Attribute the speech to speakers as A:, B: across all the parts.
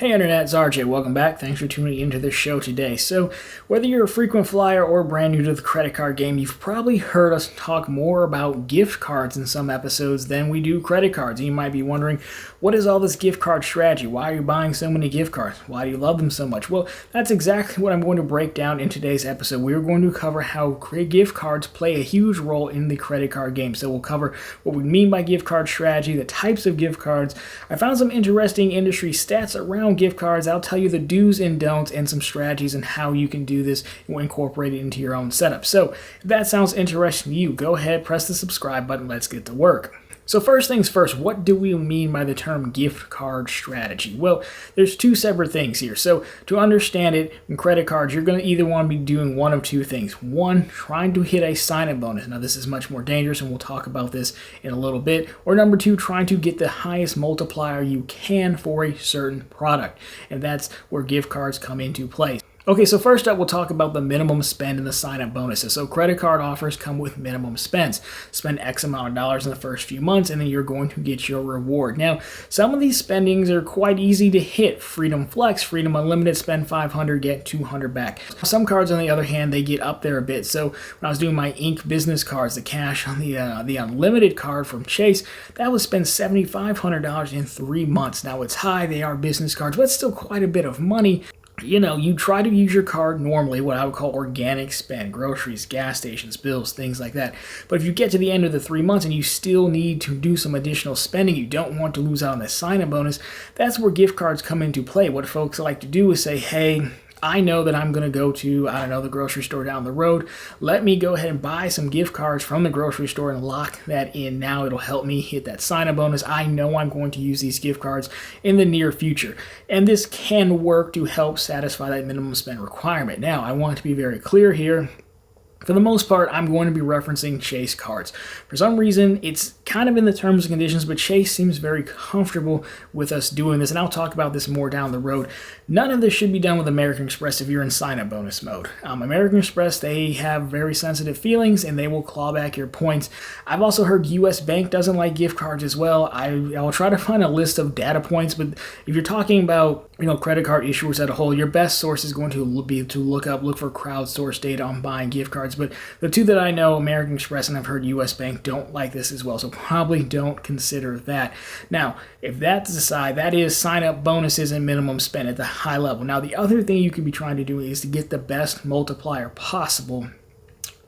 A: Hey Internet, it's RJ. Welcome back. Thanks for tuning into this show today. So, whether you're a frequent flyer or brand new to the credit card game, you've probably heard us talk more about gift cards in some episodes than we do credit cards. And you might be wondering, what is all this gift card strategy? Why are you buying so many gift cards? Why do you love them so much? Well, that's exactly what I'm going to break down in today's episode. We're going to cover how gift cards play a huge role in the credit card game. So we'll cover what we mean by gift card strategy, the types of gift cards. I found some interesting industry stats around gift cards. I'll tell you the do's and don'ts and some strategies and how you can do this and incorporate it into your own setup. So if that sounds interesting to you, go ahead, press the subscribe button. Let's get to work. So first things first, what do we mean by the term gift card strategy? Well, there's two separate things here. So to understand it, in credit cards, you're going to either want to be doing one of two things. One, trying to hit a sign-up bonus. Now this is much more dangerous and we'll talk about this in a little bit. Or number two, trying to get the highest multiplier you can for a certain product. And that's where gift cards come into play. Okay, so first up, we'll talk about the minimum spend and the sign-up bonuses. So credit card offers come with minimum spends. Spend X amount of dollars in the first few months, and then you're going to get your reward. Now, some of these spendings are quite easy to hit. Freedom Flex, Freedom Unlimited, spend $500, get $200 back. Some cards, on the other hand, they get up there a bit. So when I was doing my Ink business cards, the cash on the Unlimited card from Chase, that was spend $7,500 in 3 months. Now, it's high. They are business cards, but it's still quite a bit of money. You know, you try to use your card normally, what I would call organic spend, groceries, gas stations, bills, things like that. But if you get to the end of the 3 months and you still need to do some additional spending, you don't want to lose out on the sign-up bonus, that's where gift cards come into play. What folks like to do is say, hey, I know that I'm going to go to, the grocery store down the road. Let me go ahead and buy some gift cards from the grocery store and lock that in now. It'll help me hit that sign-up bonus. I know I'm going to use these gift cards in the near future. And this can work to help satisfy that minimum spend requirement. Now, I want to be very clear here. For the most part, I'm going to be referencing Chase cards. For some reason, it's kind of in the terms and conditions, but Chase seems very comfortable with us doing this, and I'll talk about this more down the road. None of this should be done with American Express if you're in sign-up bonus mode. American Express, they have very sensitive feelings, and they will claw back your points. I've also heard US Bank doesn't like gift cards as well. I'll try to find a list of data points, but if you're talking about credit card issuers as a whole, your best source is going to be to look for crowdsourced data on buying gift cards. But the two that I know, American Express and I've heard US Bank, don't like this as well. So probably don't consider that. Now, if that's aside, that is sign-up bonuses and minimum spend at the high level. Now, the other thing you could be trying to do is to get the best multiplier possible.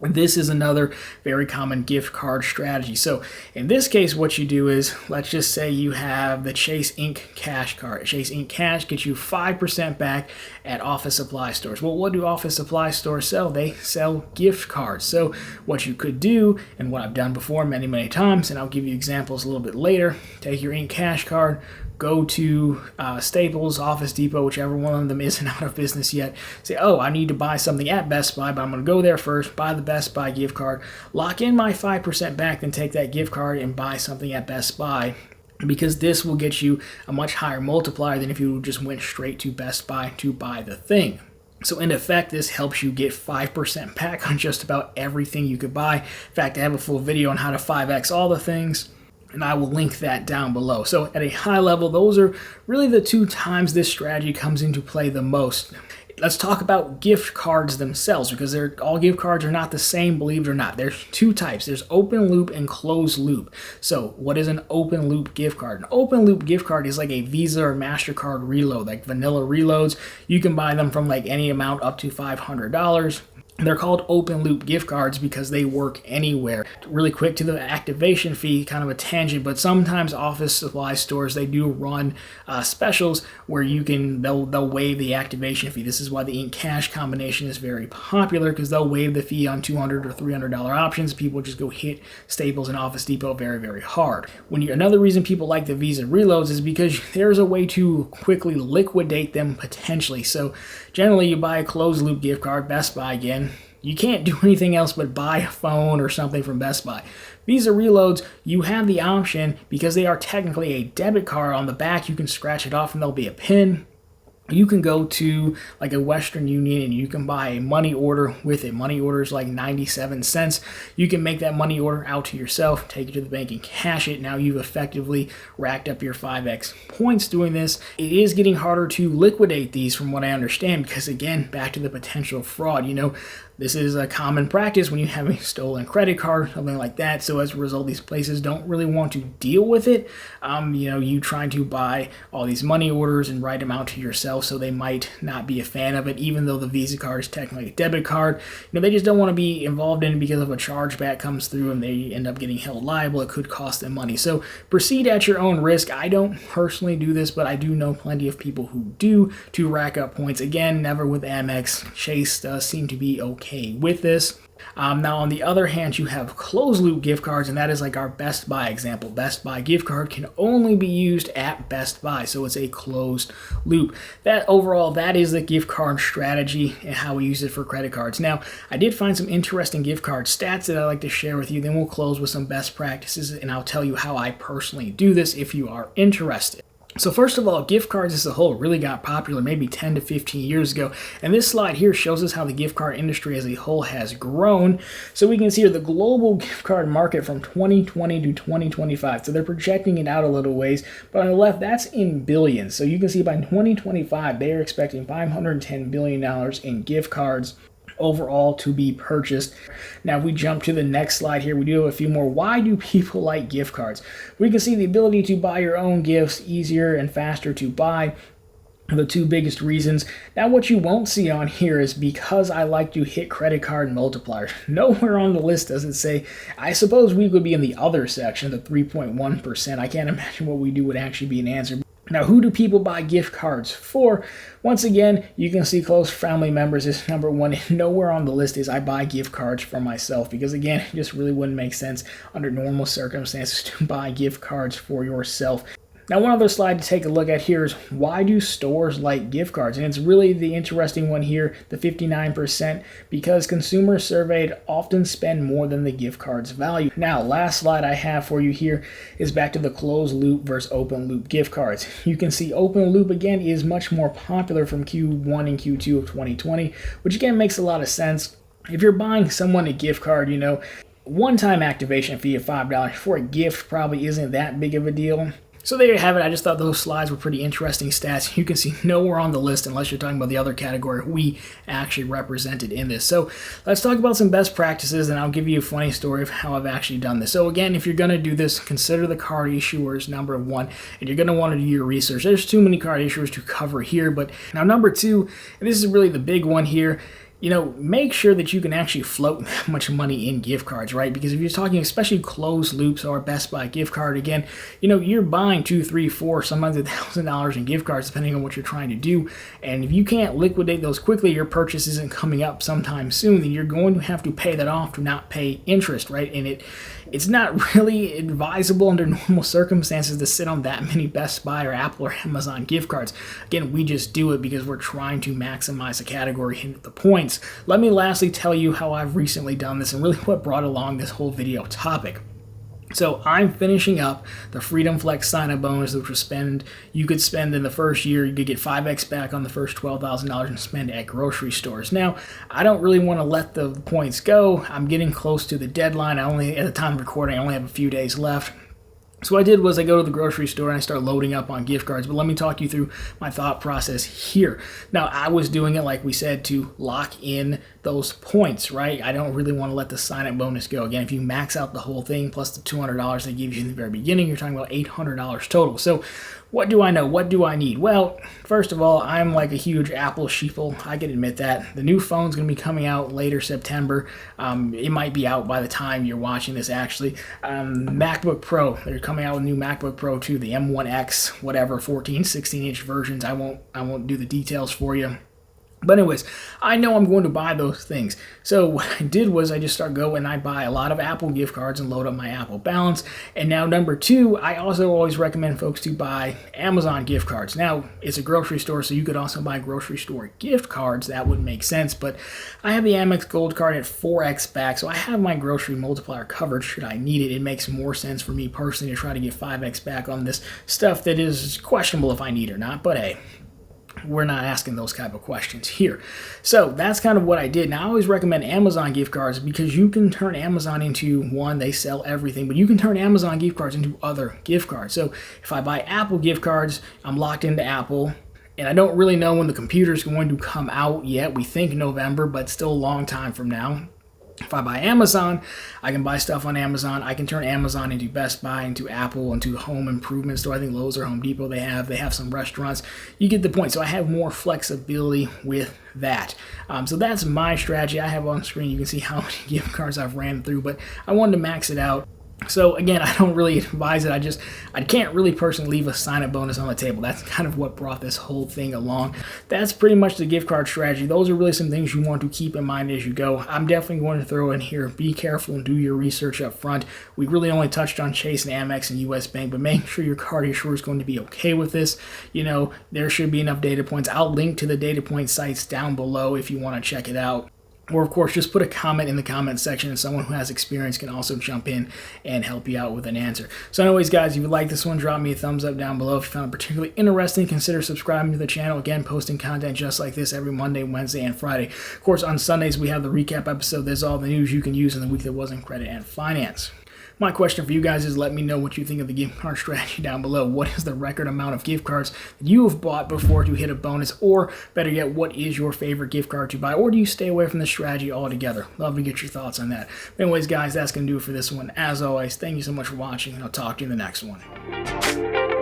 A: This is another very common gift card strategy. So in this case, what you do is, let's just say you have the Chase Ink Cash card. Chase Ink Cash gets you 5% back at office supply stores. Well, what do office supply stores sell? They sell gift cards. So what you could do, and what I've done before many, many times, and I'll give you examples a little bit later, take your Ink Cash card, go to Staples, Office Depot, whichever one of them isn't out of business yet. Say, oh, I need to buy something at Best Buy, but I'm going to go there first, buy the Best Buy gift card, lock in my 5% back, then take that gift card and buy something at Best Buy. Because this will get you a much higher multiplier than if you just went straight to Best Buy to buy the thing. So in effect, this helps you get 5% back on just about everything you could buy. In fact, I have a full video on how to 5X all the things, and I will link that down below. So at a high level, those are really the two times this strategy comes into play the most. Let's talk about gift cards themselves, because all gift cards are not the same, believe it or not. There's two types. There's open loop and closed loop. So what is an open loop gift card? An open loop gift card is like a Visa or MasterCard reload, like vanilla reloads. You can buy them from like any amount up to $500. They're called open loop gift cards because they work anywhere. Really quick to the activation fee, kind of a tangent, but sometimes office supply stores, they do run specials where they'll waive the activation fee. This is why the Ink Cash combination is very popular, because they'll waive the fee on $200 or $300 options. People just go hit Staples and Office Depot very, very hard. Another reason people like the Visa reloads is because there's a way to quickly liquidate them potentially. So generally you buy a closed loop gift card, Best Buy again, you can't do anything else but buy a phone or something from Best Buy. Visa reloads, you have the option, because they are technically a debit card. On the back, you can scratch it off and there'll be a PIN. you can go to like a Western Union and you can buy a money order with it. Money order is like 97 cents. You can make that money order out to yourself, take it to the bank and cash it. Now you've effectively racked up your 5x points doing this. It is getting harder to liquidate these from what I understand because, again, back to the potential fraud. This is a common practice when you have a stolen credit card, something like that. So as a result, these places don't really want to deal with it. You trying to buy all these money orders and write them out to yourself, so they might not be a fan of it, even though the Visa card is technically a debit card. They just don't want to be involved in it because if a chargeback comes through and they end up getting held liable, it could cost them money. So proceed at your own risk. I don't personally do this, but I do know plenty of people who do to rack up points. Again, never with Amex. Chase does seem to be okay with this. Now, on the other hand, you have closed loop gift cards, and that is like our Best Buy example. Best Buy gift card can only be used at Best Buy, so it's a closed loop. That is the gift card strategy and how we use it for credit cards. Now, I did find some interesting gift card stats that I'd like to share with you. Then we'll close with some best practices, and I'll tell you how I personally do this if you are interested. So first of all, gift cards as a whole really got popular maybe 10 to 15 years ago. And this slide here shows us how the gift card industry as a whole has grown. So we can see here the global gift card market from 2020 to 2025. So they're projecting it out a little ways. But on the left, that's in billions. So you can see by 2025, they are expecting $510 billion in gift cards overall to be purchased. Now, if we jump to the next slide here, we do have a few more. Why do people like gift cards? We can see the ability to buy your own gifts, easier and faster to buy. The two biggest reasons. Now, what you won't see on here is because I like to hit credit card multipliers. Nowhere on the list does it say. I suppose we would be in the other section, the 3.1%. I can't imagine what we do would actually be an answer. Now, who do people buy gift cards for? Once again, you can see close family members is number one. Nowhere on the list is I buy gift cards for myself because, again, it just really wouldn't make sense under normal circumstances to buy gift cards for yourself. Now, one other slide to take a look at here is why do stores like gift cards? And it's really the interesting one here, the 59%, because consumers surveyed often spend more than the gift card's value. Now, last slide I have for you here is back to the closed loop versus open loop gift cards. You can see open loop, again, is much more popular from Q1 and Q2 of 2020, which again makes a lot of sense. If you're buying someone a gift card, one-time activation fee of $5 for a gift probably isn't that big of a deal. So there you have it. I just thought those slides were pretty interesting stats. You can see nowhere on the list, unless you're talking about the other category, we actually represented in this. So let's talk about some best practices, and I'll give you a funny story of how I've actually done this. So again, if you're going to do this, consider the card issuers, number one, and you're going to want to do your research. There's too many card issuers to cover here, but now number two, and this is really the big one here, make sure that you can actually float that much money in gift cards, right? Because if you're talking especially closed loops or Best Buy gift card, again, you're buying $2, $3, $4, sometimes $1,000 in gift cards, depending on what you're trying to do. And if you can't liquidate those quickly, your purchase isn't coming up sometime soon, then you're going to have to pay that off to not pay interest, right? And it's not really advisable under normal circumstances to sit on that many Best Buy or Apple or Amazon gift cards. Again, we just do it because we're trying to maximize the category and the points. Let me lastly tell you how I've recently done this and really what brought along this whole video topic. So I'm finishing up the Freedom Flex sign-up bonus, which you could spend in the first year. You could get 5x back on the first $12,000 and spend at grocery stores. Now, I don't really want to let the points go. I'm getting close to the deadline. At the time of recording, I only have a few days left. So what I did was I go to the grocery store and I start loading up on gift cards. But let me talk you through my thought process here. Now, I was doing it, like we said, to lock in those points, right? I don't really want to let the sign-up bonus go. Again, if you max out the whole thing plus the $200 they give you in the very beginning, you're talking about $800 total. So what do I know? What do I need? Well, first of all, I'm like a huge Apple sheeple. I can admit that. The new phone's going to be coming out later September. It might be out by the time you're watching this, actually. MacBook Pro. They're coming out with a new MacBook Pro too, the M1X, whatever, 14, 16-inch versions. I won't do the details for you. But anyways, I know I'm going to buy those things. So what I did was I just and I buy a lot of Apple gift cards and load up my Apple balance. And now number two, I also always recommend folks to buy Amazon gift cards. Now, it's a grocery store, so you could also buy grocery store gift cards. That would make sense. But I have the Amex Gold card at 4x back, so I have my grocery multiplier covered should I need it. It makes more sense for me personally to try to get 5x back on this stuff that is questionable if I need or not. But hey. we're not asking those type of questions here. So that's kind of what I did. Now I always recommend Amazon gift cards because you can turn Amazon into, one, they sell everything, but you can turn Amazon gift cards into other gift cards. So if I buy Apple gift cards, I'm locked into Apple. And I don't really know when the computer is going to come out yet. We think November, but still a long time from now. If I buy Amazon, I can buy stuff on Amazon. I can turn Amazon into Best Buy, into Apple, into the home improvement store. I think Lowe's or Home Depot they have some restaurants. You get the point. So I have more flexibility with that. So that's my strategy. I have on screen, you can see how many gift cards I've ran through, but I wanted to max it out. So again, I don't really advise it. I can't really personally leave a sign-up bonus on the table. That's kind of what brought this whole thing along. That's pretty much the gift card strategy. Those are really some things you want to keep in mind as you go. I'm definitely going to throw in here, be careful and do your research up front. We really only touched on Chase and Amex and US Bank, but make sure your card issuer is going to be okay with this. There should be enough data points. I'll link to the data point sites down below if you want to check it out. Or, of course, just put a comment in the comment section and someone who has experience can also jump in and help you out with an answer. So anyways, guys, if you like this one, drop me a thumbs up down below. If you found it particularly interesting, consider subscribing to the channel. Again, posting content just like this every Monday, Wednesday, and Friday. Of course, on Sundays, we have the recap episode. There's all the news you can use in the week that was in credit and finance. My question for you guys is let me know what you think of the gift card strategy down below. What is the record amount of gift cards that you have bought before to hit a bonus? Or better yet, what is your favorite gift card to buy? Or do you stay away from the strategy altogether? Love to get your thoughts on that. Anyways, guys, that's going to do it for this one. As always, thank you so much for watching, and I'll talk to you in the next one.